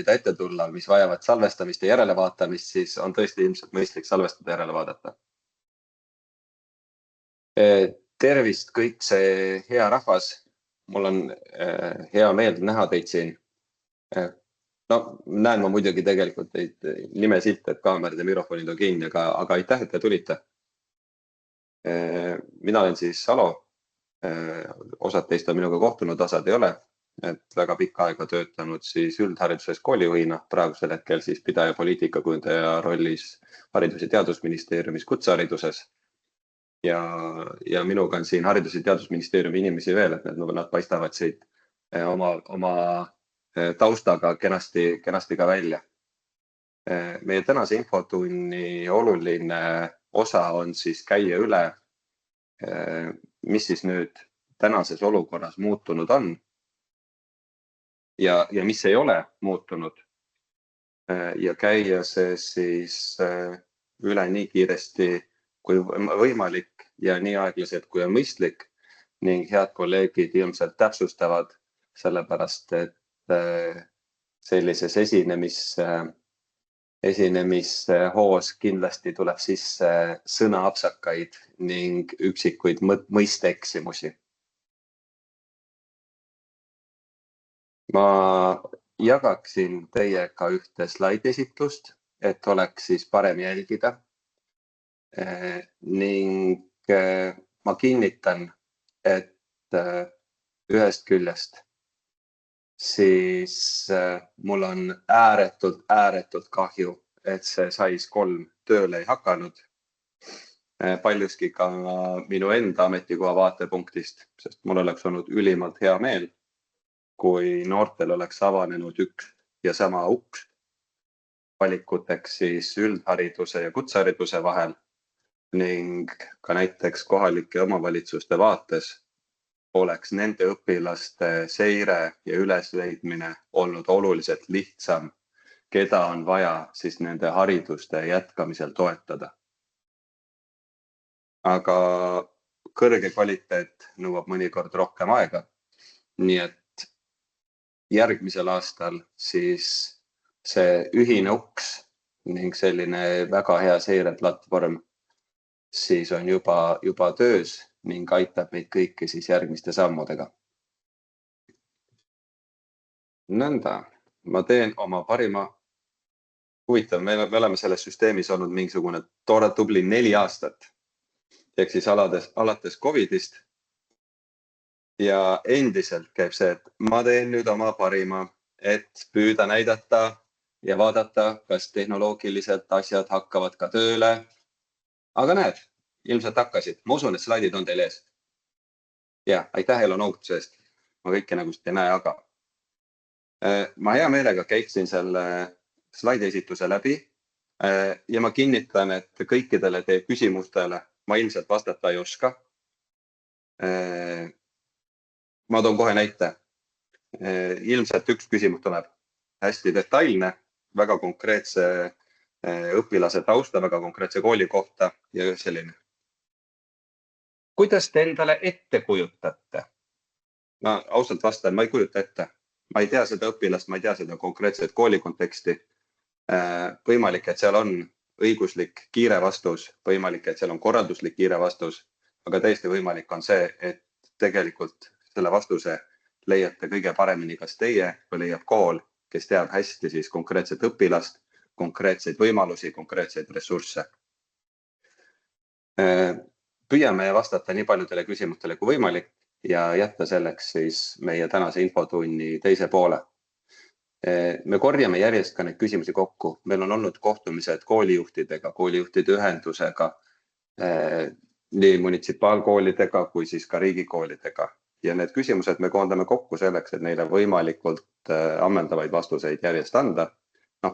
mida ette tulla, mis vajavad salvestamist ja järelevaatamist, siis on tõesti ilmselt mõistlik salvestada ja järele vaadata. Tervist kõik see hea rahvas. Mul on hea meel näha teid siin. No, näen ma muidugi tegelikult teid nimesilt, et kaamerad ja mikrofonid on kinni, aga aitäh, et te tulite. Mina olen siis Salo. Osad teist on minuga kohtunud, osad ei ole. Et väga pikka aega töötanud siis üldhariduses koolijuhina, praegusel hetkel siis pidaja poliitikakujundaja rollis Haridus- ja Teadusministeeriumis kutsehariduses. Ja minuga on siin Haridus- ja Teadusministeeriumi inimesi veel, et nad paistavad siit oma taustaga kenasti ka välja. Meie tänase infotunni oluline osa on siis käia üle, mis siis nüüd tänases olukorras muutunud on ja mis ei ole muutunud. Ja käia see siis üle nii kiiresti kui võimalik ja nii aeglaselt kui on mõistlik ning head kolleegid ilmselt täpsustavad, sellepärast et sellises esinemishoos kindlasti tuleb sisse sõnaapsakaid ning üksikuid mõisteeksimusi. Ma jagaksin teiega ühte slaidiesitlust, et oleks siis parem jälgida. Ning ma kinnitan, et ühest küljest siis mul on ääretult kahju, et see SAIS 3 tööle ei hakanud. Paljuski ka minu enda ametikoha vaatepunktist, sest mul oleks olnud ülimalt hea meel, kui noortel oleks avanenud üks ja sama uks valikuteks siis üldhariduse ja kutsehariduse vahel ning ka näiteks kohalike omavalitsuste vaates oleks nende õpilaste seire ja ülesleidmine olnud oluliselt lihtsam, keda on vaja siis nende hariduste jätkamisel toetada. Aga kõrge kvaliteet nõuab mõnikord rohkem aega, nii et järgmisel aastal siis see ühine uks ning selline väga hea seireplatvorm siis on juba töös ning aitab meid kõiki siis järgmiste sammudega. Nõnda, ma teen oma parima. Huvitav, me oleme selles süsteemis olnud mingisugune tubli 4 aastat. Ehk siis alates Covidist. Ja endiselt käib see, et ma teen nüüd oma parima, et püüda näidata ja vaadata, kas tehnoloogiliselt asjad hakkavad ka tööle. Aga näed, ilmselt hakkasid. Ma usun, et slaidid on teil ees. Ja, aitäh Elo noogutuse eest. Ma kõike nagu ei näe, aga ma hea meelega käiksin selle slaidiesituse läbi ja ma kinnitan, et kõikidele teie küsimustele ma ilmselt vastata ei oska. Ma toon kohe näite. Ilmselt üks küsimus tuleb hästi detailne, väga konkreetse õpilase tausta, väga konkreetse kooli kohta ja selline. Kuidas te endale ette kujutate? Ma ausalt vastan, ma ei kujuta ette. Ma ei tea seda õpilast, ma ei tea seda konkreetset kooli konteksti. Võimalik, et seal on õiguslik kiire vastus, võimalik, et seal on korralduslik kiire vastus, aga täiesti võimalik on see, et tegelikult selle vastuse leiate kõige paremini kas teie või leiab kool, kes teab hästi siis konkreetset õpilast, konkreetseid võimalusi, konkreetseid ressursse. Püüame vastata nii paljudele küsimustele kui võimalik ja jätta selleks siis meie tänase infotunni teise poole. Me korjame järjest ka neid küsimusi kokku. Meil on olnud kohtumised koolijuhtidega, koolijuhtide ühendusega, nii munitsipaalkoolidega kui siis ka riigikoolidega. Ja need küsimused me koondame kokku selleks, et neile võimalikult ammendavaid vastuseid järjest anda.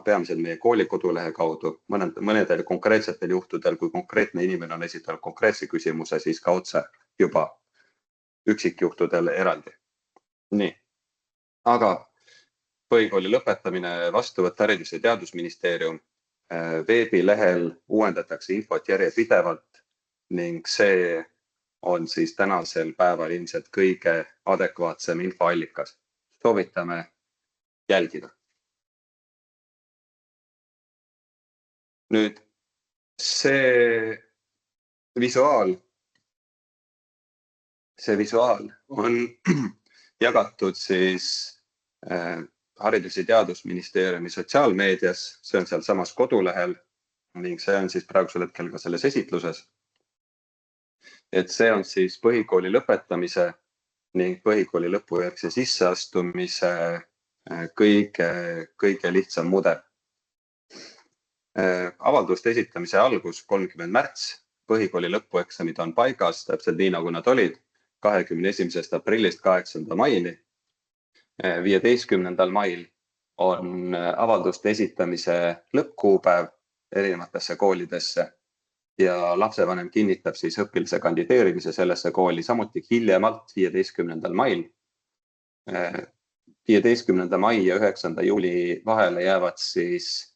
Peamiselt meie kooli kodulehe kaudu, mõnedel konkreetsetel juhtudel, kui konkreetne inimene on esitanud konkreetse küsimuse, siis ka otse juba üksikjuhtudel eraldi. Nii, aga põhikooli lõpetamine, vastuvõtt Haridus- ja Teadusministeerium, veebilehel uuendatakse infot järjepidevalt ning see on siis tänasel päeval ilmselt kõige adekvaatsem infoallikas. Soovitame jälgida. Nüüd see visuaal on jagatud siis Haridus- ja Teadusministeeriumi sotsiaalmeedias, see on seal samas kodulehel ning see on siis praegusel hetkel ka selles esitluses. Et see on siis põhikooli lõpetamise ning põhikooli lõpujärgse sisseastumise kõige lihtsam mudel. Avalduste esitamise algus 30. märts, põhikooli lõpueksamid on paigas, täpselt nii nagu nad olid, 21. aprillist 8. maini. 15. mail on avalduste esitamise lõppkuupäev erinevatesse koolidesse ja lapsevanem kinnitab siis õpilase kandideerimise sellesse kooli samuti hiljemalt 15. mail. 15. mai ja 9. juuli vahele jäävad siis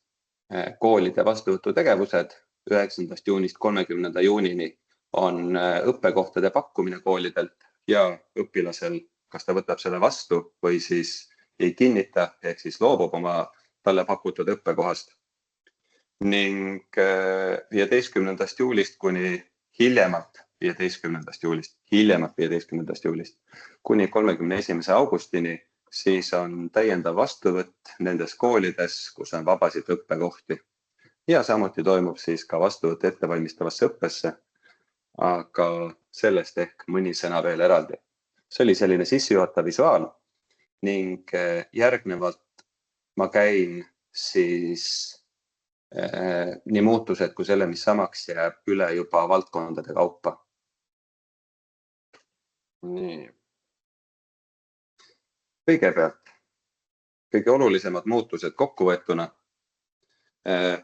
koolide vastuvõtutegevused. 9. juunist 30. juunini on õppekohtade pakkumine koolidelt ja õpilasel, kas ta võtab selle vastu või siis ei kinnita, ehk siis loobub oma talle pakutud õppekohast. Ning 15. juulist kuni hiljemalt 15. juulist kuni 31. augustini siis on täiendav vastuvõtt nendes koolides, kus on vabasid õppekohti. Ja samuti toimub siis ka vastuvõtt ettevalmistavasse õppesse, aga sellest ehk mõni sõna veel eraldi. See oli selline sissejuhatav visuaal ning järgnevalt ma käin siis nii muutused kui selle, mis samaks jääb üle juba valdkondade kaupa. Nii. Kõigepealt, kõige olulisemad muutused kokkuvõetuna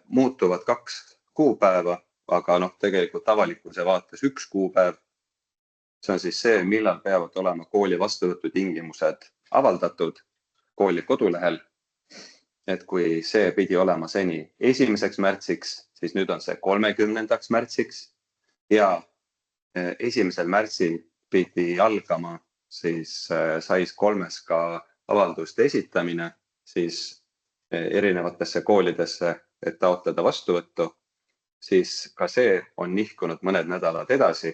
muutuvad 2 kuupäeva, aga tegelikult avalikkuse vaates 1 kuupäev. See on siis see, millal peavad olema kooli vastuvõtu tingimused avaldatud kooli kodulehel. Et kui see pidi olema seni 1. märtsiks, siis nüüd on see 30. märtsiks ja 1. märtsil pidi algama siis SAIS 3 ka avalduste esitamine siis erinevatesse koolidesse, et taotleda vastuvõttu, siis ka see on nihkunud mõned nädalad edasi,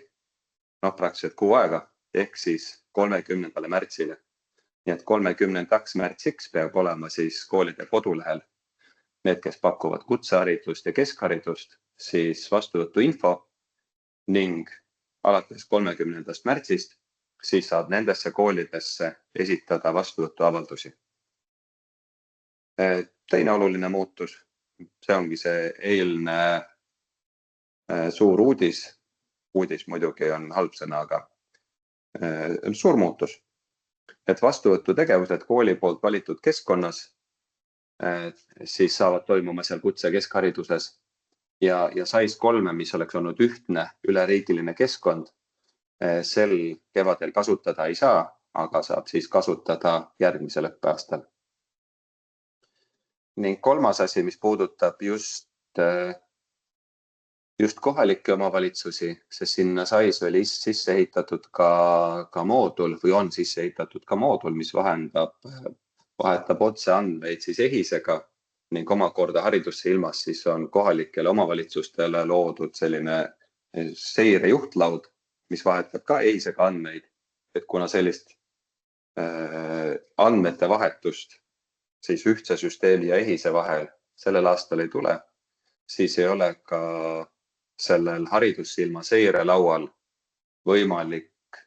praktiliselt 6 aega, ehk siis 30. märtsile. Nii et 30. märtsiks peab olema siis koolide kodulehel need, kes pakuvad kutseharidust ja keskharidust, siis vastuvõtu info ning alates 30. märtsist siis saab nendesse koolidesse esitada vastuvõtuavaldusi. Teine oluline muutus, see ongi see eilne suur uudis muidugi on halb sõna, aga suur muutus. Et vastuvõtutegevused kooli poolt valitud keskkonnas siis saavad toimuma seal kutse keskhariduses ja SAIS 3, mis oleks olnud ühtne üleriigiline keskkond, sel kevadel kasutada ei saa, aga saab siis kasutada järgmisel õppeaastal. Ning kolmas asi, mis puudutab just kohalikke omavalitsusi, sest sinna SAIS oli sisse ehitatud ka moodul või on sisse ehitatud ka moodul, mis vahetab otse andmeid siis EHISega ning omakorda haridusse ilmas siis on kohalikele omavalitsustele loodud selline seirejuhtlaud, mis vahetab ka EHISega andmeid, et kuna sellist andmete vahetust siis ühtse süsteemi ja EHISe vahel sellel aastal ei tule, siis ei ole ka sellel haridussilma seirelaual võimalik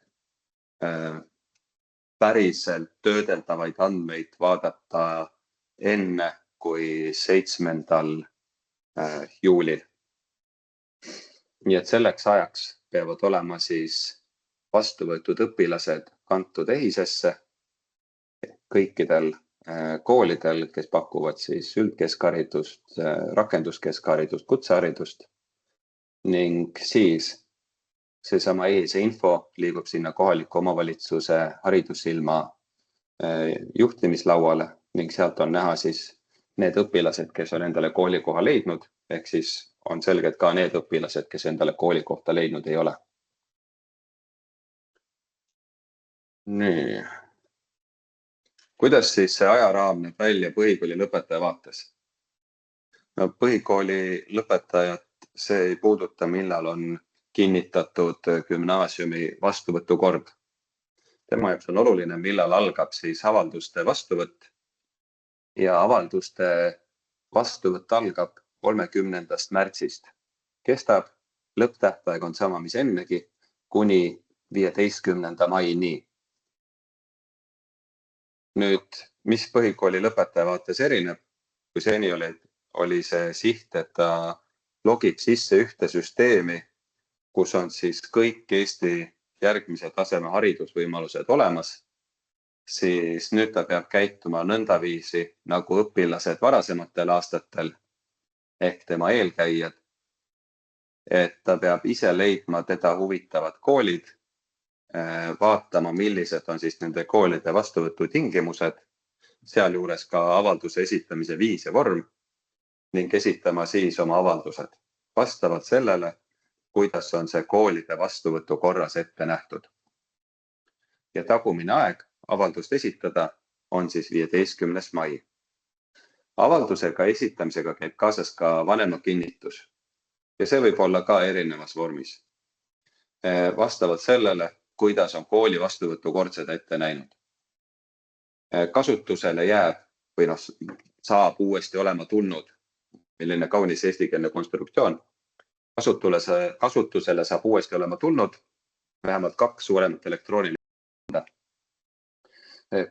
päriselt töödeldavaid andmeid vaadata enne kui 7. juulil. Nii et selleks ajaks peavad olema siis vastuvõetud õpilased kantud EHISesse kõikidel koolidel, kes pakuvad siis üldkeskharidust, rakenduskeskharidust, kutseharidust ning siis seesama EHISe info liigub sinna kohaliku omavalitsuse haridussilma juhtimislauale ning sealt on näha siis need õpilased, kes on endale koolikoha leidnud, ehk siis on selged ka need õpilased, kes endale koolikohta leidnud ei ole. Nii. Kuidas siis see ajaraam näeb välja põhikooli lõpetaja vaates? No, põhikooli lõpetajat see ei puuduta, millal on kinnitatud gümnaasiumi vastuvõtukord. Tema jaoks on oluline, millal algab siis avalduste vastuvõtt ja avalduste vastuvõtt algab 30. märtsist. Kestab, lõpptähtaeg on sama, mis ennegi, kuni 15. maini. Nüüd, mis põhikooli lõpetaja vaates erineb, kui seni oli see siht, et ta logib sisse ühte süsteemi, kus on siis kõik Eesti järgmise taseme haridusvõimalused olemas, siis nüüd ta peab käituma nõndaviisi nagu õpilased varasematel aastatel ehk tema eelkäijad, et ta peab ise leidma teda huvitavad koolid, vaatama, millised on siis nende koolide vastuvõtu tingimused, sealjuures ka avalduse esitamise viis ja vorm ning esitama siis oma avaldused vastavalt sellele, kuidas on see koolide vastuvõtu korras ette nähtud. Ja tagumine aeg avaldust esitada on siis 15. mai. Avaldusega esitamisega käib kaasas ka vanema kinnitus ja see võib olla ka erinevas vormis. Vastavalt sellele, kuidas on kooli vastuvõtu kord seda ette näinud. Kasutusele jääb või saab uuesti olema tulnud, milline kaunis eestikeelne konstruktsioon. Kasutusele saab uuesti olema tulnud vähemalt 2 suuremat elektroonilist.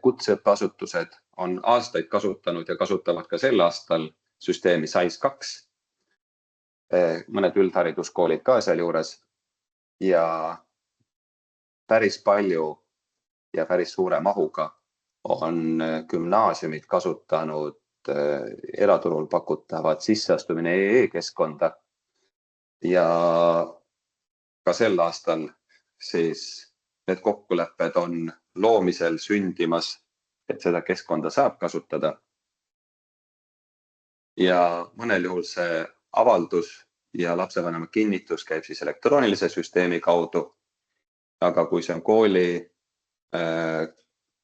Kutseõppeasutused on aastaid kasutanud ja kasutavad ka sel aastal süsteemi SAIS2. Mõned üldhariduskoolid ka seal juures ja päris palju ja päris suure mahuga on gümnaasiumid kasutanud eraturul pakutavat sisseastumine e-keskkonda ja ka sel aastal siis need kokkulepped on loomisel sündimas, et seda keskkonda saab kasutada. Ja mõnel juhul see avaldus ja lapsevanema kinnitus käib siis elektroonilise süsteemi kaudu, aga kui see on kooli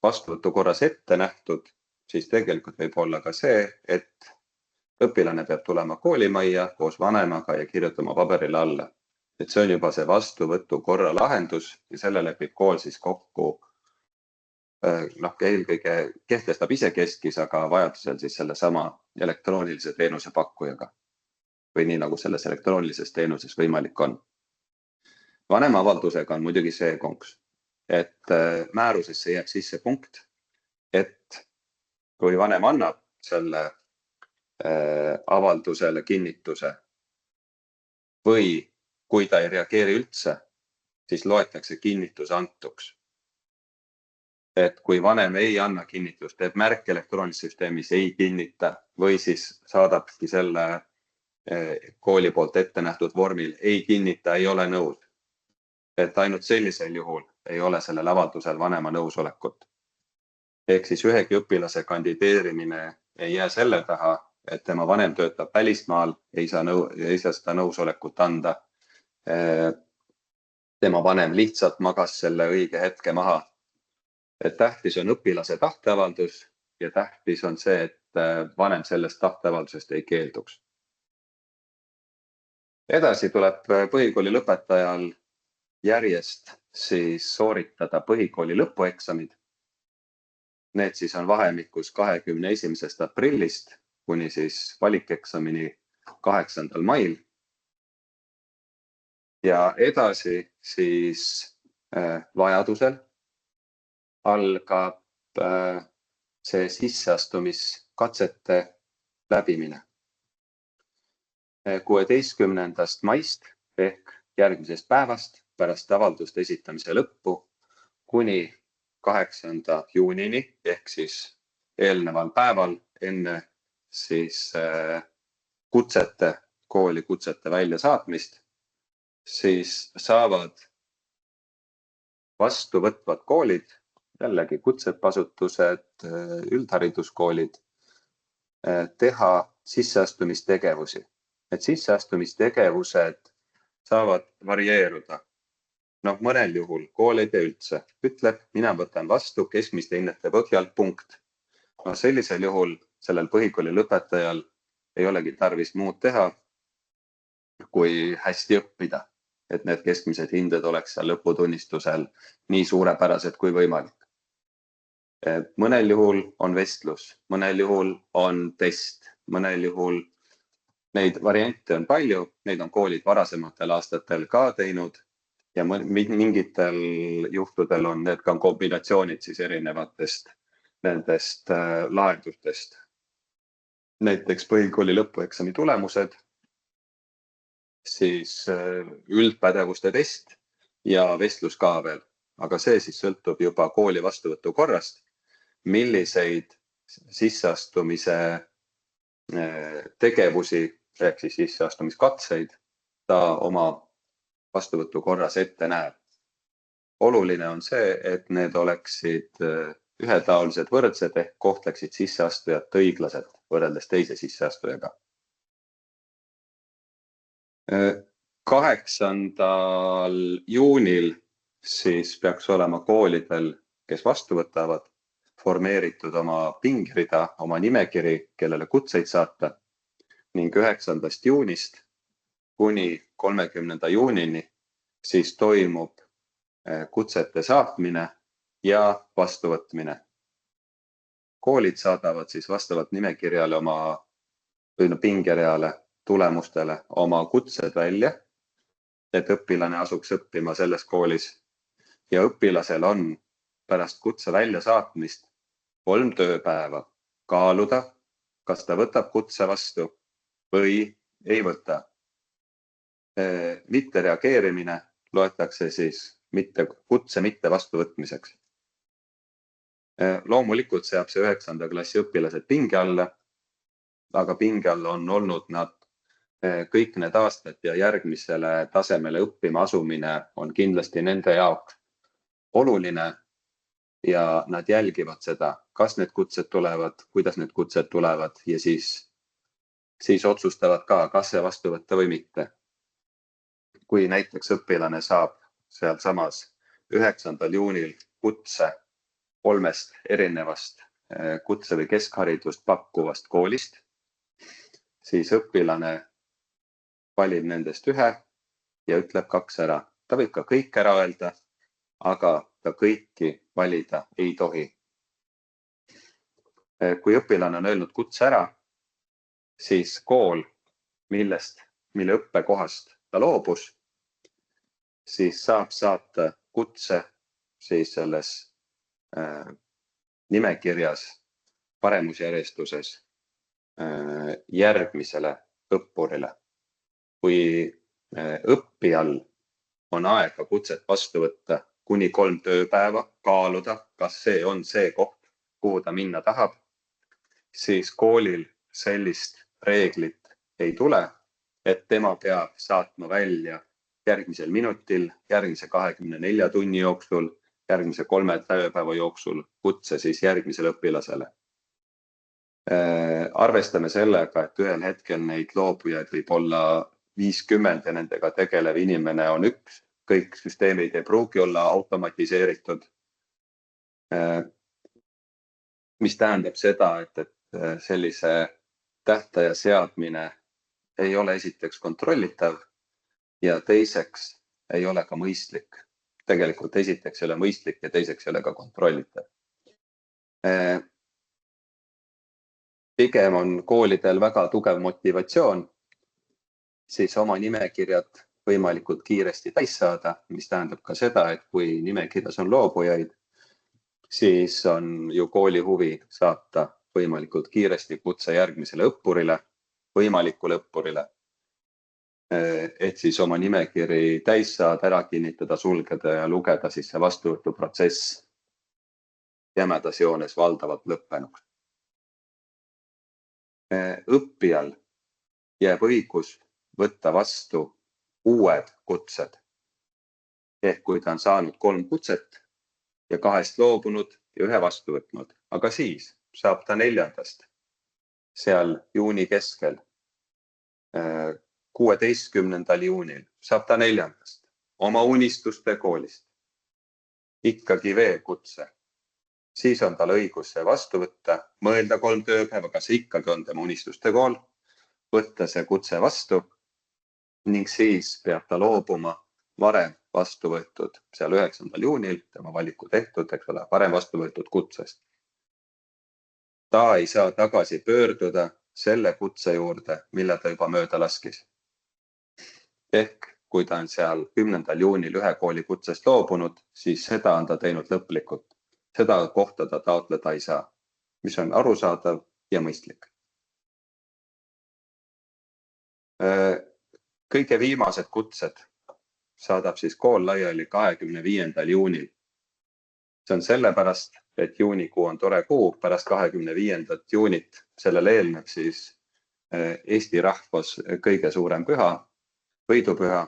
vastuvõtu korras ette nähtud, siis tegelikult võib olla ka see, et õpilane peab tulema koolimajja koos vanemaga ja kirjutama paberile alla. Et see on juba see vastuvõtu korra lahendus ja selle lepib kool siis kokku. Eelkõige kehtestab ise keskis, aga vajadusel siis selle sama elektroonilise teenuse pakkujaga või nii nagu selles elektroonilises teenuses võimalik on. Vanema avaldusega on muidugi see konks, et määrusesse jääb sisse punkt, et kui vanem annab selle avaldusele kinnituse või kui ta ei reageeri üldse, siis loetakse kinnitus antuks. Et kui vanem ei anna kinnitust, teeb märk elektroonilises süsteemis, ei kinnita või siis saadabki selle kooli poolt ette nähtud vormil, ei kinnita, ei ole nõud. Et ainult sellisel juhul ei ole sellel avaldusel vanema nõusolekut. Ehk siis ühegi õpilase kandideerimine ei jää selle taha, et tema vanem töötab välismaal, ei saa seda nõusolekut anda. Tema vanem lihtsalt magas selle õige hetke maha. Et tähtis on õpilase tahteavaldus ja tähtis on see, et vanem sellest tahteavaldusest ei keelduks. Edasi tuleb põhikooli lõpetajal järjest siis sooritada põhikooli lõpueksamid. Need siis on vahemikus 21. aprillist kuni siis valikeksamini 8. mail. Ja edasi siis vajadusel algab see sisseastumiskatsete läbimine. 16. maist ehk järgmisest päevast pärast avalduste esitamise lõppu kuni 8. juunini ehk siis eelneval päeval enne siis kooli kutsete väljasaatmist, siis saavad vastuvõtvad koolid, jällegi kutseõppeasutused, üldhariduskoolid, teha sisseastumistegevusi. Et sisseastumistegevused saavad varieeruda. Mõnel juhul kool ei tee üldse. Ütleb, mina võtan vastu keskmiste hinnete põhjal punkt. Sellisel juhul sellel põhikooli lõpetajal ei olegi tarvis muud teha, kui hästi õppida, et need keskmised hinded oleks seal lõputunnistusel nii suurepärased kui võimalik. Mõnel juhul on vestlus, mõnel juhul on test, mõnel juhul neid variante on palju, neid on koolid varasematel aastatel ka teinud ja mingitel juhtudel on need ka kombinatsioonid siis erinevatest nendest lahendustest. Näiteks põhikooli lõpueksami tulemused, siis üldpädevuste test ja vestlus ka veel, aga see siis sõltub juba kooli vastuvõtu korrast, milliseid sisseastumise tegevusi ehk siis sisseastumiskatseid ta oma vastuvõtu korras ette näeb. Oluline on see, et need oleksid ühetaolised võrdsed ehk kohtleksid sisseastujat õiglaselt võrreldes teise sisseastujaga. 8. juunil siis peaks olema koolidel, kes vastu võtavad, formeeritud oma pingrida, oma nimekiri, kellele kutseid saata ning 9. juunist kuni 30. juunini siis toimub kutsete saatmine ja vastuvõtmine. Koolid saadavad siis vastavalt nimekirjale või pingereale tulemustele oma kutsed välja, et õpilane asuks õppima selles koolis ja õpilasel on pärast kutse väljasaatmist 3 tööpäeva kaaluda, kas ta võtab kutse vastu või ei võta. Mitte reageerimine loetakse siis kutse mitte vastuvõtmiseks. Loomulikult seab see 9. klassi õpilased pinge alla, aga pinge all on olnud nad kõik need aastad ja järgmisele tasemele õppima asumine on kindlasti nende jaoks oluline ja nad jälgivad seda, kas need kutsed tulevad, kuidas need kutsed tulevad ja siis otsustavad ka, kas see vastu võtta või mitte. Kui näiteks õpilane saab sealsamas 9. juunil kutse 3 erinevast kutse- või keskharidust pakkuvast koolist, siis õpilane valib nendest ühe ja ütleb 2 ära. Ta võib ka kõik ära öelda, aga ta kõiki valida ei tohi. Kui õpilane on öelnud kutse ära, siis kool, mille õppekohast ta loobus, siis saab saata kutse siis selles nimekirjas paremusjärjestuses järgmisele õppurile. Kui õppijal on aega kutset vastu võtta kuni 3 tööpäeva, kaaluda, kas see on see koht, kuhu ta minna tahab, siis koolil sellist reeglit ei tule, et tema peab saatma välja järgmisel minutil, järgmise 24 tunni jooksul, järgmise 3 tööpäeva jooksul kutse siis järgmisele õpilasele. Arvestame sellega, et ühel hetkel neid loobujaid võib olla 50 ja nendega tegelev inimene on üks, kõik süsteemid ei pruugi olla automatiseeritud. Mis tähendab seda, et sellise tähtaja seadmine ei ole esiteks kontrollitav ja teiseks ei ole ka mõistlik. Tegelikult esiteks ei ole mõistlik ja teiseks ei ole ka kontrollitav. Pigem on koolidel väga tugev motivatsioon siis oma nimekirjad võimalikult kiiresti täis saada, mis tähendab ka seda, et kui nimekirjas on loobujaid, siis on ju kooli huvi saata võimalikult kiiresti kutse järgmisele õppurile, võimalikule õppurile, et siis oma nimekiri täis saada, ära kinnitada, sulgeda ja lugeda siis see vastuvõtuprotsess jämedas joones valdavalt lõppenuks. Õppijal jääb õigus võtta vastu uued kutsed. Ehk kui ta on saanud 3 kutset ja 2 loobunud ja 1 vastu võtnud, aga siis saab ta 4. seal juuni keskel, 16. juunil saab ta 4. oma unistuste koolist ikkagi veel kutse. Siis on tal õigus see vastu võtta, mõelda 3 tööpäeva, kas ikkagi on tema unistuste kool võtta see kutse vastu ning siis peab ta loobuma varem vastu võetud, seal 9. juunil tema valiku tehtud, eks ole, varem vastu võetud kutsest. Ta ei saa tagasi pöörduda selle kutse juurde, mille ta juba mööda laskis. Ehk kui ta on seal 10. juunil ühe kooli kutsest loobunud, siis seda on ta teinud lõplikult. Seda kohta ta taotleda ei saa, mis on arusaadav ja mõistlik. Kõige viimased kutsed saadab siis kool laiali 25. juunil. See on sellepärast, et juunikuu on tore kuu, pärast 25. juunit sellele eelneb siis Eesti rahvas kõige suurem püha, võidupüha,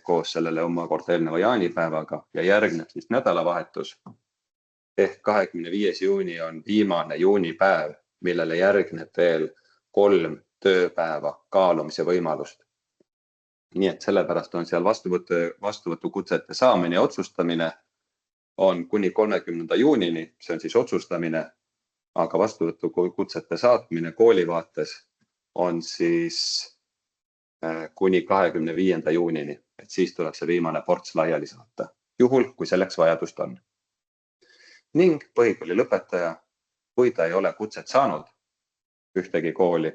koos sellele omakorda eelneva jaanipäevaga ja järgneb siis nädalavahetus. Ehk 25. juuni on viimane juunipäev, millele järgneb veel 3 tööpäeva kaalumise võimalust. Nii et sellepärast on seal vastuvõtukutsete saamine ja otsustamine on kuni 30. juunini, see on siis otsustamine, aga vastuvõtukutsete saatmine kooli vaates on siis kuni 25. juunini, et siis tuleb see viimane ports laiali saata, juhul kui selleks vajadust on. Ning põhikooli lõpetaja, kui ta ei ole kutset saanud ühtegi kooli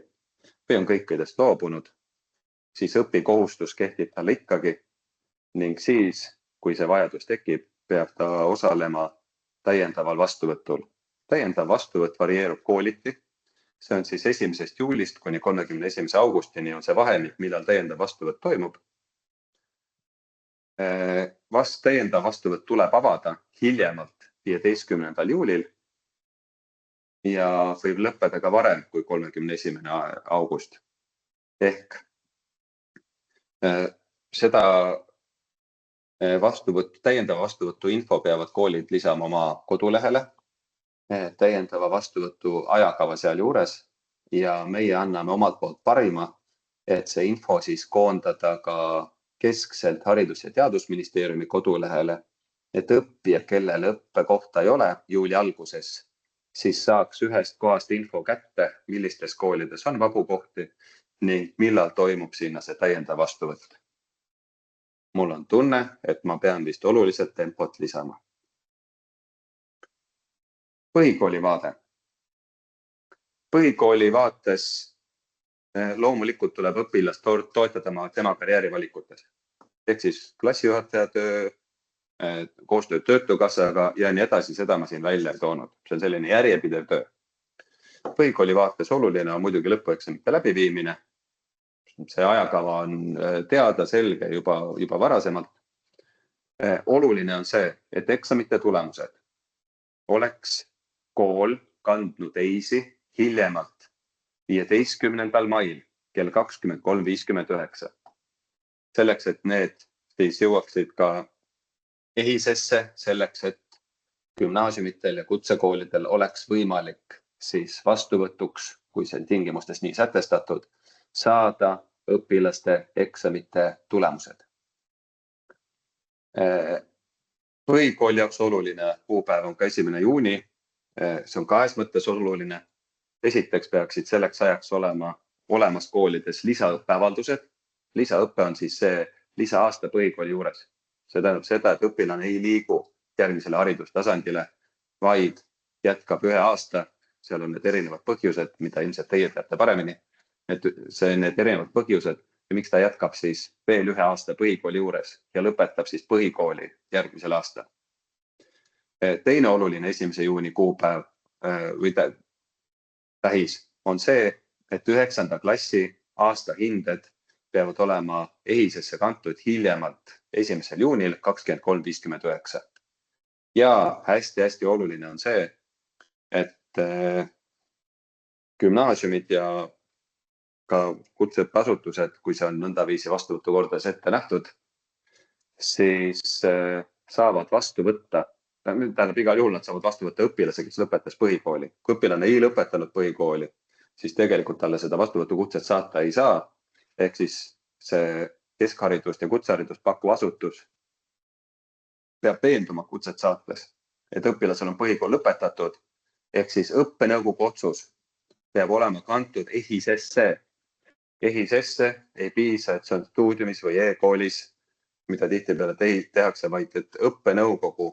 või on kõikidest loobunud, siis õpikohustus kehtib talle ikkagi ning siis, kui see vajadus tekib, peab ta osalema täiendaval vastuvõtul. Täiendav vastuvõtt varieerub kooliti. See on siis 1. juulist kuni 31. augustini on see vahemik, millal täiendav vastuvõtt toimub. Täiendav vastuvõtt tuleb avada hiljemalt 15. juulil ja võib lõppeda ka varem kui 31. august. Ehk seda täiendava vastuvõtu info peavad koolid lisama oma kodulehele, täiendava vastuvõtu ajakava seal juures ja meie anname omalt poolt parima, et see info siis koondada ka keskselt Haridus- ja Teadusministeeriumi kodulehele, et õppija, kellel õppekohta ei ole juuli alguses, siis saaks ühest kohast info kätte, millistes koolides on vabu kohti ning millal toimub sinna see täiendav vastuvõtt. Mul on tunne, et ma pean vist oluliselt tempot lisama. Põhikooli vaade. Põhikooli vaates loomulikult tuleb õpilast toetada tema karjäärivalikutes. Ehk siis klassijuhataja töö, koostöö Töötukassaga ja nii edasi, seda ma siin välja ei toonud. See on selline järjepidev töö. Põhikooli vaates oluline on muidugi lõpueksamite läbiviimine. See ajakava on teada, selge juba varasemalt. Oluline on see, et eksamite tulemused oleks kool kandnud EIS-i hiljemalt 15. mail kell 23.59. Selleks, et need siis jõuaksid ka EIS-esse, selleks, et gümnaasiumitel ja kutsekoolidel oleks võimalik siis vastuvõtuks, kui see tingimustes nii sätestatud, saada õpilaste eksamite tulemused. Põhikooli jaoks oluline kuupäev on ka 1. juuni. See on kahes mõttes oluline. Esiteks peaksid selleks ajaks olema olemas koolides lisaõppeavaldused. Lisaõppe on siis see lisaaasta põhikooli juures. See tähendab seda, et õpilane ei liigu järgmisele haridustasandile, vaid jätkab 1 aasta. Seal on need erinevad põhjused, mida ilmselt teie teate paremini. Need erinevad põhjused ja miks ta jätkab siis veel 1 aasta põhikooli juures ja lõpetab siis põhikooli järgmisel aastal. Teine oluline 1. juuni kuupäev või tähis on see, et 9. klassi aastahinded peavad olema EIS-esse kantud hiljemalt 1. juunil 23.59. Ja hästi oluline on see, et gümnaasiumid ja ka kutseõppeasutused, kui see on nõndaviisi vastuvõtukordades ette nähtud, siis saavad vastu võtta, tähendab igal juhul nad saavad vastu võtta õpilase, kes lõpetas põhikooli. Kui õpilane ei lõpetanud põhikooli, siis tegelikult talle seda vastuvõtukutset saata ei saa. Ehk siis see keskharidust ja kutseharidust pakkuv asutus peab veenduma kutset saates, et õpilasel on põhikool lõpetatud. Ehk siis õppenõukogu otsus peab olema kantud EIS-esse EHIS-esse ei piisa, et see on stuudiumis või e-koolis, mida tihtipeale tehakse, vaid et õppenõukogu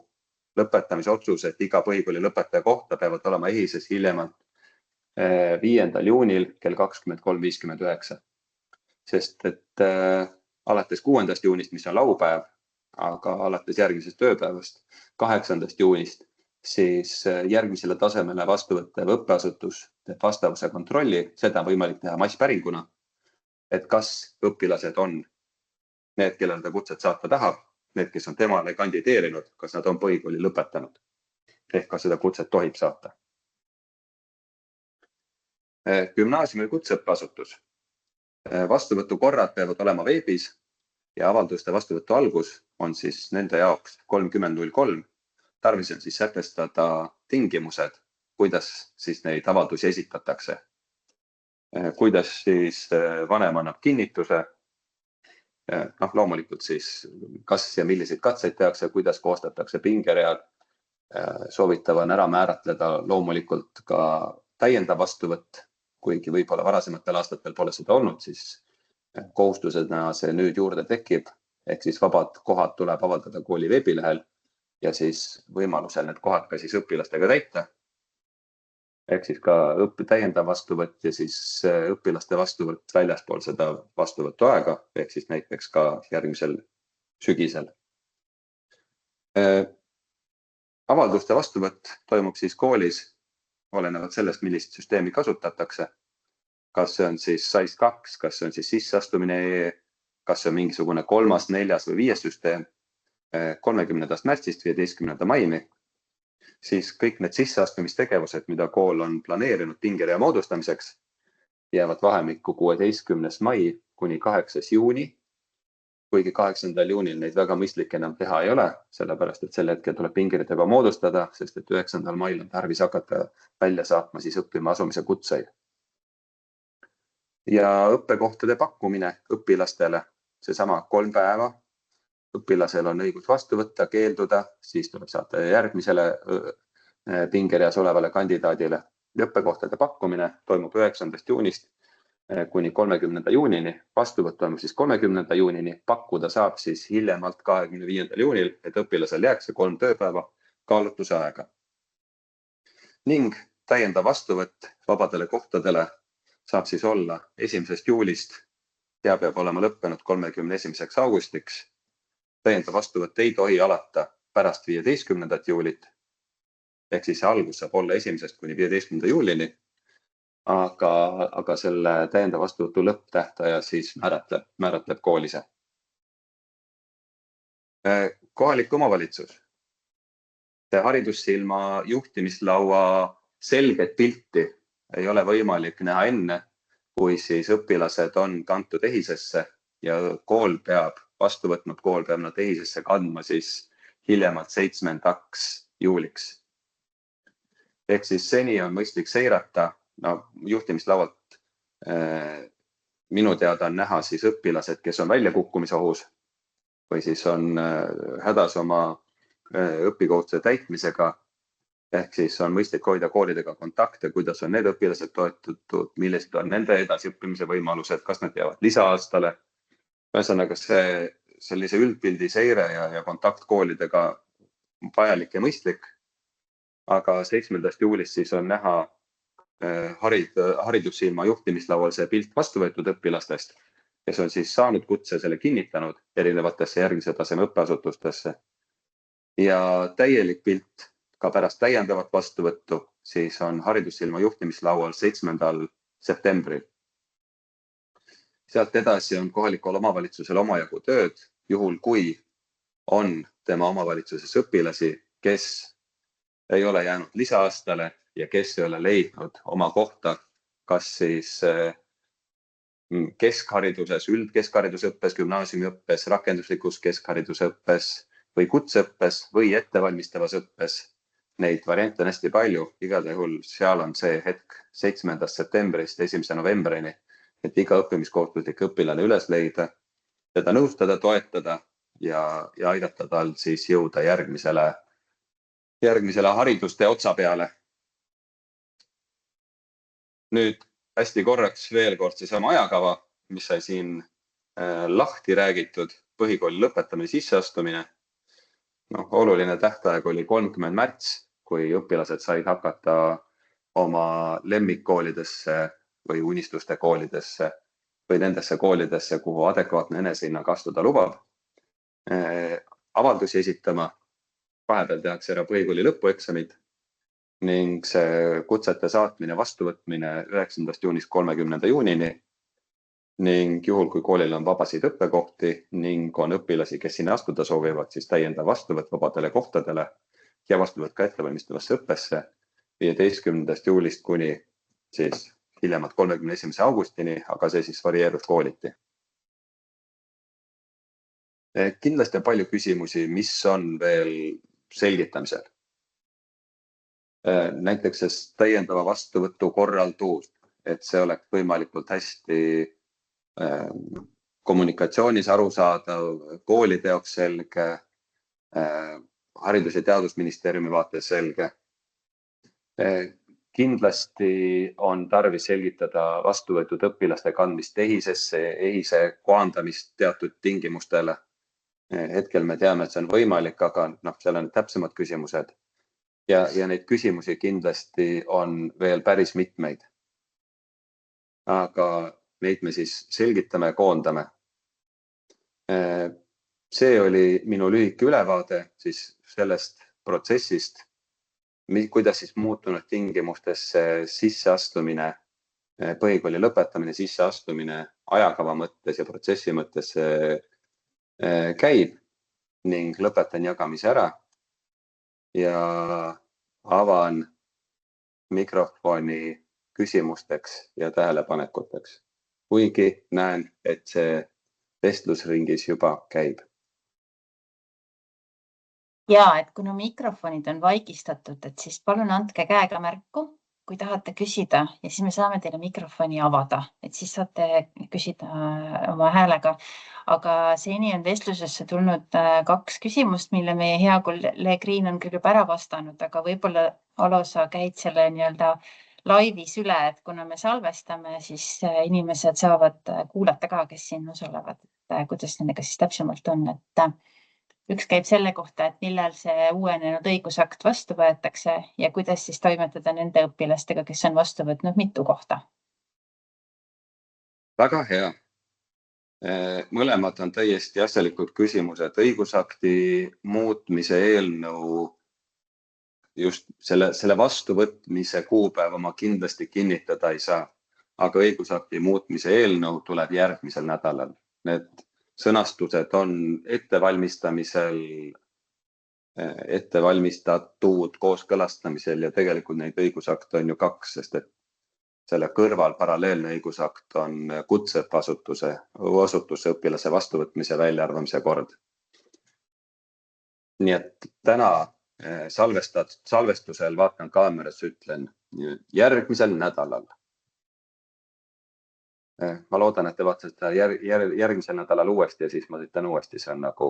lõpetamise otsused iga põhikooli lõpetaja kohta peavad olema EHIS-es hiljemalt 5. juunil kell 23.59. Sest et alates 6. juunist, mis on laupäev, aga alates järgmisest tööpäevast, 8. juunist, siis järgmisele tasemele vastuvõttev õppeasutus teeb vastavuse kontrolli, seda on võimalik teha masspäringuna, et kas õpilased on need, kellel ta kutset saata tahab, need, kes on temale kandideerinud, kas nad on põhikooli lõpetanud, ehk kas seda kutset tohib saata. Gümnaasiumi kutseõppeasutus. Vastuvõtukorrad peavad olema veebis ja avalduste vastuvõtu algus on siis nende jaoks 30.03. Tarvis on siis sätestada tingimused, kuidas siis neid avaldusi esitatakse. Kuidas siis vanem annab kinnituse. Loomulikult siis, kas ja milliseid katseid tehakse, kuidas koostatakse pingeread. Soovitav on ära määratleda loomulikult ka täiendav vastuvõtt, kuigi võib-olla varasematel aastatel pole seda olnud, siis kohustusena see nüüd juurde tekib, ehk siis vabad kohad tuleb avaldada kooli veebilehel ja siis võimalusel need kohad ka siis õpilastega täita. Ehk siis ka täiendav vastuvõtt ja siis õpilaste vastuvõtt väljaspool seda vastuvõttu aega, ehk siis näiteks ka järgmisel sügisel. Avalduste vastuvõtt toimub siis koolis, olenevalt sellest, millist süsteemi kasutatakse. Kas see on siis SAIS2, kas see on siis sisseastumine, kas see on mingisugune 3., 4. või 5. süsteem 30. märtsist 15. maini. Siis kõik need sisseastumistegevused, mida kool on planeerinud pingerea moodustamiseks, jäävad vahemikku 16. mai kuni 8. juuni. Kuigi 8. juunil neid väga mõistlik enam teha ei ole, sellepärast et sel hetkel tuleb pingerid juba moodustada, sest et 9. mail on tarvis hakata välja saatma siis õppima asumise kutseid. Ja õppekohtade pakkumine õpilastele, seesama 3 päeva. Õpilasel on õigus vastu võtta, keelduda, siis tuleb saata järgmisele pingereas olevale kandidaadile. Õppekohtade pakkumine toimub 9. juunist kuni 30. juunini, vastuvõtt toimub siis 30. juunini, pakkuda saab siis hiljemalt 25. juunil, et õpilasel jääks 3 tööpäeva kaalutluse aega. Ning täiendav vastuvõtt vabadele kohtadele saab siis olla 1. juulist ja peab olema lõppenud 31. augustiks. Täiendav vastuvõtt ei tohi alata pärast 15. juulit, ehk siis algus saab olla 1. kuni 15. juulini, aga selle täiendav vastuvõtu lõpptähtaja siis määratleb kool ise. Kohalik omavalitsus. Haridussilma juhtimislaua selget pilti ei ole võimalik näha enne, kui siis õpilased on kantud EHIS-esse ja kool peab nad EHIS-esse kandma siis hiljemalt 7. juuliks. Ehk siis seni on mõistlik seirata, juhtimislaualt minu teada on näha siis õpilased, kes on väljakukkumise ohus või siis on hädas oma õpikohustuse täitmisega. Ehk siis on mõistlik hoida koolidega kontakte, kuidas on need õpilased toetatud, millised on nende edasiõppimise võimalused, kas nad jäävad lisaaastale. Ühesõnaga sellise üldpildi seire ja kontakt koolidega vajalik ja mõistlik. Aga 7. juulist siis on näha haridussilma juhtimislaual see pilt vastu võetud õpilastest, kes on siis saanud kutse selle kinnitanud erinevatesse järgmise taseme õppeasutustesse. Ja täielik pilt ka pärast täiendavat vastuvõttu siis on haridussilma juhtimislaual 7. septembril. Sealt edasi on kohalikul omavalitsusel omajagu tööd, juhul kui on tema omavalitsuses õpilasi, kes ei ole jäänud lisaaastale ja kes ei ole leidnud oma kohta, kas siis keskhariduses, üldkeskharidusõppes, gümnaasiumiõppes, rakenduslikus keskharidusõppes või kutseõppes või ettevalmistavas õppes. Neid variante on hästi palju, igal juhul seal on see hetk 7. septembrist 1. novembrini, et iga õppimiskohustuslik õpilane üles leida, teda nõustada, toetada ja aidata tal siis jõuda järgmisele hariduste otsa peale. Nüüd hästi korraks veel kord seesama ajakava, mis sai siin lahti räägitud, põhikooli lõpetamine, sisseastumine. Oluline tähtaeg oli 30. märts, kui õpilased said hakata oma lemmikkoolidesse või unistuste koolidesse või nendesse koolidesse, kuhu adekvaatne enesehinnang astuda lubab, avaldusi esitama. Vahepeal tehakse ära põhikooli lõpueksamid ning see kutsete saatmine, vastuvõtmine 9. juunist 30. juunini ning juhul, kui koolil on vabasid õppekohti ning on õpilasi, kes sinna astuda soovivad, siis täiendav vastuvõtt vabadele kohtadele ja vastuvõtt ka ettevalmistavasse õppesse 15. juulist kuni siis hiljemalt 31. augustini, aga see siis varieerus kooliti. Kindlasti on palju küsimusi, mis on veel selgitamisel. Näiteks täiendava vastuvõtu korraldus, et see oleks võimalikult hästi kommunikatsioonis arusaadav, koolide jaoks selge, Haridus- ja Teadusministeeriumi vaates selge. Kindlasti on tarvis selgitada vastuvõetud õpilaste kandmist EHIS-esse, EHIS-e kohandamist teatud tingimustele. Hetkel me teame, et see on võimalik, aga seal on täpsemad küsimused. Ja neid küsimusi kindlasti on veel päris mitmeid. Aga neid me siis selgitame ja koondame. See oli minu lühike ülevaade siis sellest protsessist, kuidas siis muutunud tingimustesse sisseastumine, põhikooli lõpetamine, sisseastumine ajakava mõttes ja protsessi mõttes käib ning lõpetan jagamise ära ja avan mikrofoni küsimusteks ja tähelepanekuteks, kuigi näen, et see vestlusringis juba käib. Ja, et kuna mikrofonid on vaikistatud, et siis palun andke käega märku, kui tahate küsida ja siis me saame teile mikrofoni avada, et siis saate küsida oma häälega. Aga seni on vestlusesse tulnud 2 küsimust, mille meie hea kolleeg Riin on küll juba ära vastanud, aga võib-olla Alo, sa käid selle laivis üle, et kuna me salvestame, siis inimesed saavad kuulata ka, kes siin osalevad, kuidas nendega siis täpsemalt on, et üks käib selle kohta, et millal see uuenenud õigusakt vastu võetakse ja kuidas siis toimetada nende õpilastega, kes on vastu võtnud mitu kohta. Väga hea. Mõlemad on täiesti asjalikud küsimused. Õigusakti muutmise eelnõu, just selle vastuvõtmise kuupäeva ma kindlasti kinnitada ei saa, aga õigusakti muutmise eelnõu tuleb järgmisel nädalal. Need sõnastused on ettevalmistatud kooskõlastamisel ja tegelikult neid õigusakte on ju 2, sest et selle kõrval paralleelne õigusakt on kutseõppeasutuse õpilase vastuvõtmise väljaarvamise kord. Nii et täna salvestusel vaatan kaamerasse, ütlen järgmisel nädalal. Ma loodan, et te vaatate järgmisel nädalal uuesti ja siis ma ütlen uuesti, see on nagu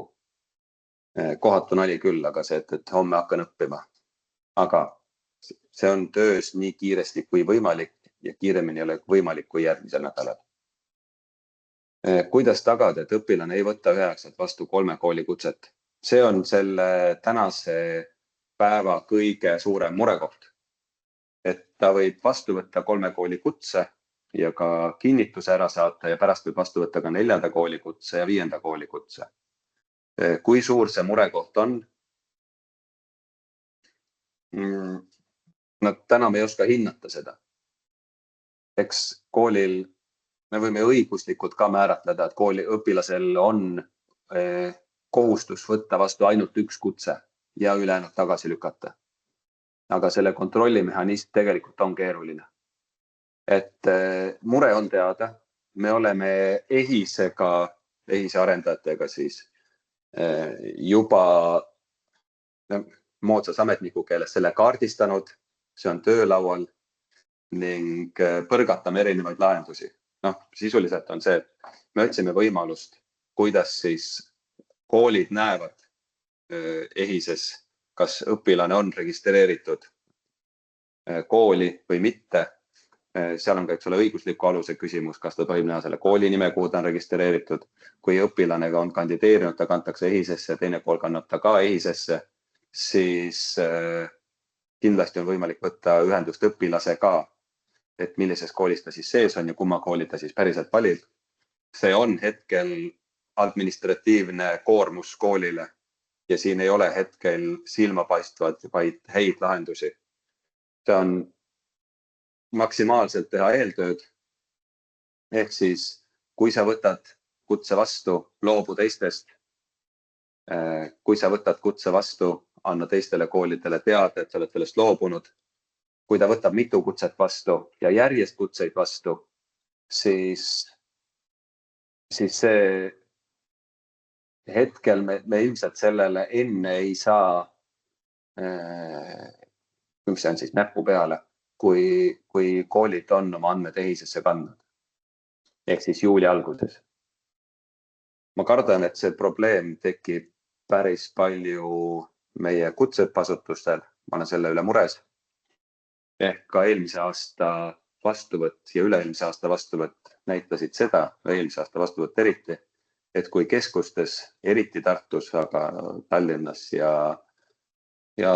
kohatu nali küll, aga see, et homme hakkan õppima. Aga see on töös nii kiiresti kui võimalik ja kiiremini ei ole võimalik kui järgmisel nädalal. Kuidas tagada, et õpilane ei võta üheaegselt vastu 3 kooli kutset? See on selle tänase päeva kõige suurem murekoht. Et ta võib vastu võtta 3 kooli kutse ja ka kinnituse ära saata ja pärast võib vastu võtta ka 4. kooli kutse ja 5. kooli kutse. Kui suur see murekoht on? Täna me ei oska hinnata seda. Eks koolil, me võime õiguslikult ka määratleda, et kooli õpilasel on kohustus võtta vastu ainult 1 kutse ja ülejäänud tagasi lükata. Aga selle kontrollimehhanism tegelikult on keeruline. Et mure on teada, me oleme EHIS-e arendajatega siis juba moodsas ametniku keeles selle kaardistanud, see on töölaual ning põrgatame erinevaid lahendusi. Sisuliselt on see, et me otsime võimalust, kuidas siis koolid näevad EHIS-es, kas õpilane on registreeritud kooli või mitte. seal on ka, eks ole, õigusliku aluse küsimus, kas ta tohib näha selle kooli nime, kuhu ta on registreeritud. Kui õpilane on kandideerinud, ta kantakse EHIS-esse, teine kool kannab ta ka EHIS-esse, siis kindlasti on võimalik võtta ühendust õpilasega, et millises koolis ta siis sees on ja kumma kooli ta siis päriselt valib. See on hetkel administratiivne koormus koolile ja siin ei ole hetkel silmapaistvad, vaid häid lahendusi. See on maksimaalselt teha eeltööd. Ehk siis, kui sa võtad kutse vastu, loobu teistest. Kui sa võtad kutse vastu, anna teistele koolidele teada, et sa oled sellest loobunud. Kui ta võtab mitu kutset vastu ja järjest kutseid vastu, siis see hetkel me ilmselt sellele enne ei saa, mis see on siis näppu peale, kui koolid on oma andmed EHIS-esse kandnud. Ehk siis juuli alguses. Ma kardan, et see probleem tekib päris palju meie kutseõppeasutustel. Ma olen selle üle mures. Ehk ka eelmise aasta vastuvõtt ja üle-eelmise aasta vastuvõtt näitasid seda, eelmise aasta vastuvõtt eriti, et kui keskustes, eriti Tartus, aga Tallinnas ja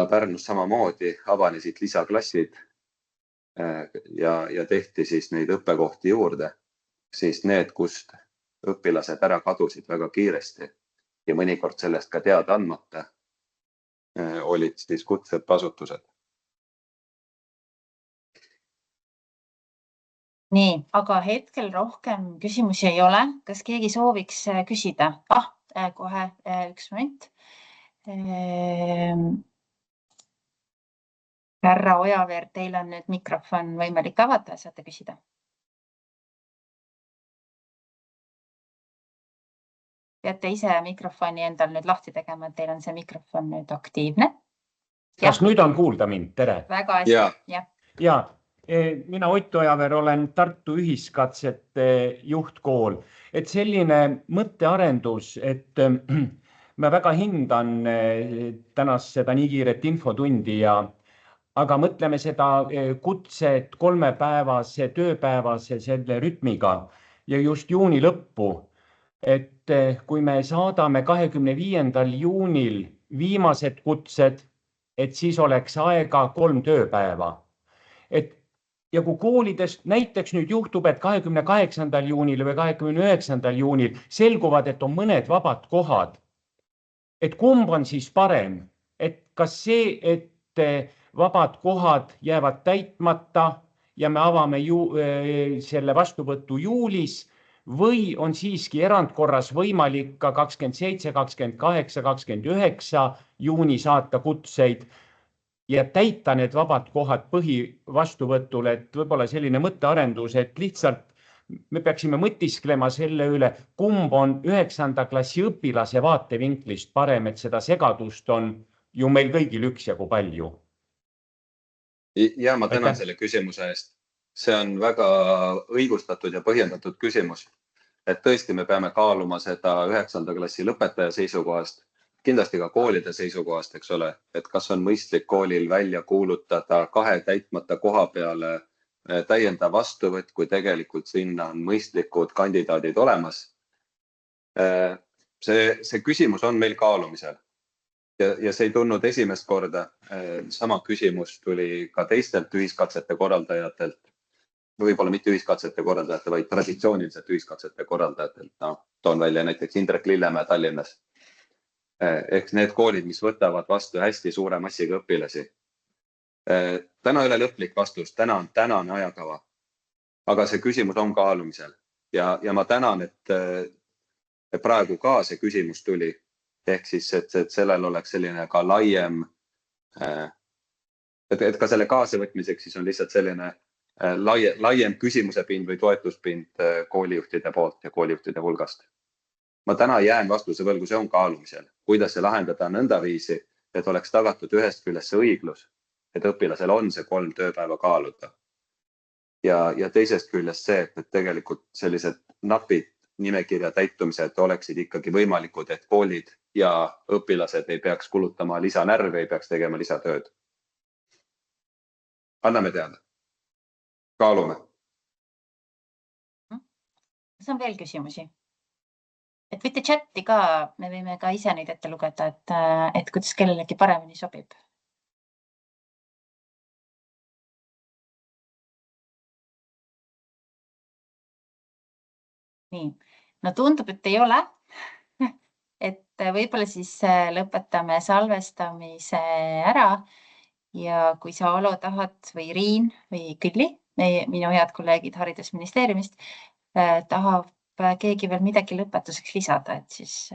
Pärnus samamoodi avanesid lisaklassid ja tehti siis neid õppekohti juurde, siis need, kust õpilased ära kadusid väga kiiresti ja mõnikord sellest ka teada andmata, olid siis kutseõppeasutused. Nii, aga hetkel rohkem küsimusi ei ole. Kas keegi sooviks küsida? Kohe üks moment. Härra Ojaveer, teil on nüüd mikrofon võimalik avada, saate küsida. Peate ise mikrofoni endal nüüd lahti tegema, et teil on see mikrofon nüüd aktiivne. Kas nüüd on kuulda mind? Tere! Väga hästi, ja. Mina Ott Ojaveer olen Tartu ühiskatsete juhtkool. Et selline mõttearendus, et ma väga hindan tänast seda nii kiiret infotundi, aga mõtleme seda kutset 3-päevase tööpäevase selle rütmiga ja just juuni lõppu. Et kui me saadame 25. juunil viimased kutsed, et siis oleks aega 3 tööpäeva. Ja kui koolides näiteks nüüd juhtub, et 28. juunil või 29. juunil selguvad, et on mõned vabad kohad, et kumb on siis parem? Et kas see, et vabad kohad jäävad täitmata ja me avame selle vastuvõttu juulis või on siiski erandkorras võimalik ka 27, 28, 29 juuni saata kutseid ja täita need vabad kohad põhivastuvõtul, et võib-olla selline mõttearendus, et lihtsalt me peaksime mõtisklema selle üle, kumb on 9. klassi õpilase vaatevinklist parem, et seda segadust on ju meil kõigil üksjagu palju. Ja ma tänan selle küsimuse eest. See on väga õigustatud ja põhjendatud küsimus. Et tõesti me peame kaaluma seda 9. klassi lõpetaja seisukohast, kindlasti ka koolide seisukohast, eks ole, et kas on mõistlik koolil välja kuulutada 2 täitmata koha peale täiendav vastuvõtt, kui tegelikult sinna on mõistlikud kandidaadid olemas. See küsimus on meil kaalumisel ja see ei tulnud esimest korda. Sama küsimus tuli ka teistelt ühiskatsete korraldajatelt, võib-olla mitte ühiskatsete korraldajate, vaid traditsiooniliselt ühiskatsete korraldajatelt. Toon välja näiteks Indrek Lillemäe Tallinnas. Ehk need koolid, mis võtavad vastu hästi suure massiga õpilasi. Täna ei ole lõplik vastus, täna on tänane ajakava, aga see küsimus on kaalumisel ja ma tänan, et praegu ka see küsimus tuli, ehk siis, et sellel oleks selline ka laiem, et ka selle kaasavõtmiseks siis on lihtsalt selline laiem küsimuse pind või toetuspind koolijuhtide poolt ja koolijuhtide hulgast. Ma täna jään vastuse võlgu, see on kaalumisel, kuidas see lahendada nõndaviisi, et oleks tagatud ühest küljest see õiglus, et õpilasel on see 3 tööpäeva kaaluda. Ja teisest küljest see, et tegelikult sellised napid nimekirja täitumised oleksid ikkagi võimalikud, et koolid ja õpilased ei peaks kulutama lisanärve, ei peaks tegema lisatööd. Anname teada. kaalume. Kas on veel küsimusi? Et võite chatti ka, me võime ka ise neid ette lugeda, et kuidas kellelegi paremini sobib. Nii, no tundub, et ei ole. Et võib-olla siis lõpetame salvestamise ära ja kui sa, Alo, tahad või Riin või Külli, minu head kolleegid Haridusministeeriumist, tahab keegi veel midagi lõpetuseks lisada, et siis...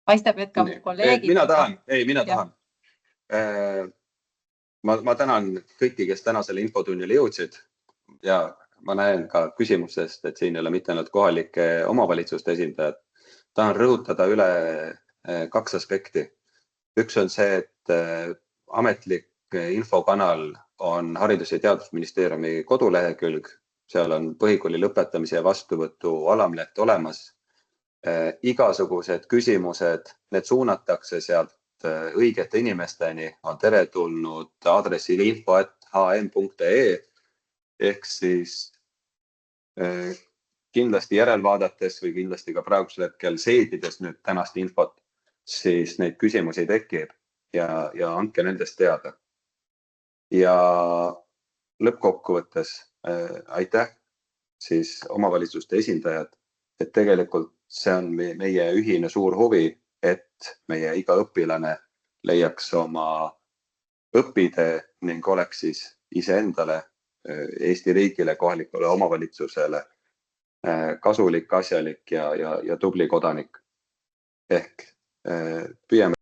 Paistab, et ka kolleegid... Mina tahan. Ma tänan kõiki, kes tänasele infotunnile jõudsid ja ma näen ka küsimustest, et siin ei ole mitte ainult kohalike omavalitsuste esindajad. Tahan rõhutada üle 2 aspekti. Üks on see, et ametlik infokanal on Haridus- ja Teadusministeeriumi kodulehekülg. Seal on põhikooli lõpetamise ja vastuvõtu alamleht olemas. Igasugused küsimused, need suunatakse sealt õigete inimesteni, on teretulnud aadressil info@hm.ee ehk siis kindlasti järelvaadates või kindlasti ka praegusel hetkel seedides nüüd tänast infot, siis neid küsimusi tekib ja andke nendest teada. Ja lõppkokkuvõttes aitäh siis omavalitsuste esindajad, et tegelikult see on meie ühine suur huvi, et meie iga õpilane leiaks oma õpitee ning oleks siis iseendale, Eesti riigile, kohalikule omavalitsusele kasulik, asjalik ja tubli kodanik. Ehk püüame